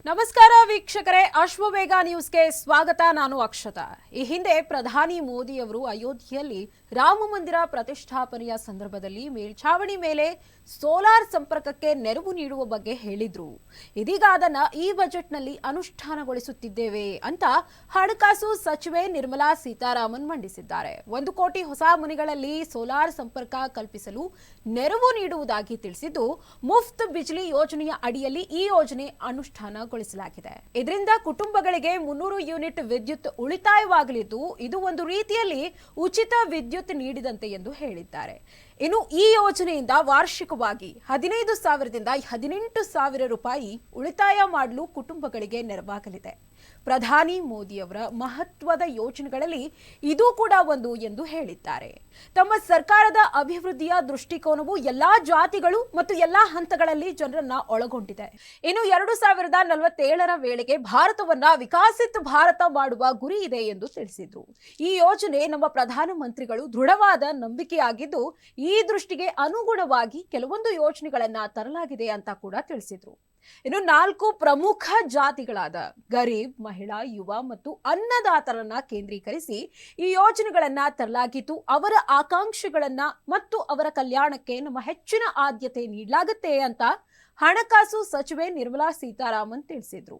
ನಮಸ್ಕಾರ ವೀಕ್ಷಕರೇ, ಅಶ್ವವೇಗ ನ್ಯೂಸ್ಗೆ ಸ್ವಾಗತ. ನಾನು ಅಕ್ಷತಾ. ಈ ಹಿಂದೆ ಪ್ರಧಾನಿ ಮೋದಿ ಅವರು ಅಯೋಧ್ಯೆಯಲ್ಲಿ ರಾಮ ಮಂದಿರ ಪ್ರತಿಷ್ಠಾಪನೆಯ ಸಂದರ್ಭದಲ್ಲಿ ಮೇಲ್ಛಾವಣಿ ಮೇಲೆ ಸೋಲಾರ್ ಸಂಪರ್ಕಕ್ಕೆ ನೆರವು ನೀಡುವ ಬಗ್ಗೆ ಹೇಳಿದ್ರು. ಇದೀಗ ಅದನ್ನ ಈ ಬಜೆಟ್ನಲ್ಲಿ ಅನುಷ್ಠಾನಗೊಳಿಸುತ್ತಿದ್ದೇವೆ ಅಂತ ಹಣಕಾಸು ಸಚಿವೆ ನಿರ್ಮಲಾ ಸೀತಾರಾಮನ್ ಮಂಡಿಸಿದ್ದಾರೆ. 1 ಕೋಟಿ ಹೊಸ ಮನೆಗಳಲ್ಲಿ ಸೋಲಾರ್ ಸಂಪರ್ಕ ಕಲ್ಪಿಸಲು ನೆರವು ನೀಡುವುದಾಗಿ ತಿಳಿಸಿದ್ದು, ಮುಫ್ತ್ ಬಿಜ್ಲಿ ಯೋಜನೆಯ ಅಡಿಯಲ್ಲಿ ಈ ಯೋಜನೆ ಅನುಷ್ಠಾನಗೊಳಿಸಲಾಗಿದೆ. ಇದರಿಂದ ಕುಟುಂಬಗಳಿಗೆ 300 ಯೂನಿಟ್ ವಿದ್ಯುತ್ ಉಳಿತಾಯವಾಗಲಿದ್ದು, ಇದು ಒಂದು ರೀತಿಯಲ್ಲಿ ಉಚಿತ ವಿದ್ಯುತ್ ನೀಡಿದಂತೆ ಎಂದು ಹೇಳಿದ್ದಾರೆ. ಇನ್ನು ಈ ಯೋಜನೆಯಿಂದ ವಾರ್ಷಿಕವಾಗಿ 15,000ದಿಂದ 18,000 ರೂಪಾಯಿ ಉಳಿತಾಯ ಮಾಡಲು ಕುಟುಂಬಗಳಿಗೆ ನೆರವಾಗಲಿದೆ. ಪ್ರಧಾನಿ ಮೋದಿಯವರ ಮಹತ್ವದ ಯೋಜನೆಗಳಲ್ಲಿ ಇದು ಕೂಡ ಒಂದು ಎಂದು ಹೇಳಿದ್ದಾರೆ. ತಮ್ಮ ಸರ್ಕಾರದ ಅಭಿವೃದ್ಧಿಯ ದೃಷ್ಟಿಕೋನವು ಎಲ್ಲಾ ಜಾತಿಗಳು ಮತ್ತು ಎಲ್ಲಾ ಹಂತಗಳಲ್ಲಿ ಜನರನ್ನ ಒಳಗೊಂಡಿದೆ. ಇನ್ನು 2047ರ ವೇಳೆಗೆ ಭಾರತವನ್ನ ವಿಕಸಿತ ಭಾರತ ಮಾಡುವ ಗುರಿ ಇದೆ ಎಂದು ತಿಳಿಸಿದ್ರು. ಈ ಯೋಜನೆ ನಮ್ಮ ಪ್ರಧಾನಮಂತ್ರಿಗಳು ದೃಢವಾದ ನಂಬಿಕೆಯಾಗಿದ್ದು, ಈ ದೃಷ್ಟಿಗೆ ಅನುಗುಣವಾಗಿ ಕೆಲವೊಂದು ಯೋಜನೆಗಳನ್ನ ತರಲಾಗಿದೆ ಅಂತ ಕೂಡ ತಿಳಿಸಿದ್ರು. ಇನ್ನು 4 ಪ್ರಮುಖ ಜಾತಿಗಳಾದ ಗರೀಬ್, ಮಹಿಳಾ, ಯುವ ಮತ್ತು ಅನ್ನದಾತರನ್ನ ಕೇಂದ್ರೀಕರಿಸಿ ಈ ಯೋಜನೆಗಳನ್ನ ತರಲಾಗಿದ್ದು, ಅವರ ಆಕಾಂಕ್ಷೆಗಳನ್ನ ಮತ್ತು ಅವರ ಕಲ್ಯಾಣಕ್ಕೆ ನಮ್ಮ ಹೆಚ್ಚಿನ ಆದ್ಯತೆ ನೀಡಲಾಗುತ್ತೆ ಅಂತ ಹಣಕಾಸು ಸಚಿವೆ ನಿರ್ಮಲಾ ಸೀತಾರಾಮನ್ ತಿಳಿಸಿದ್ರು.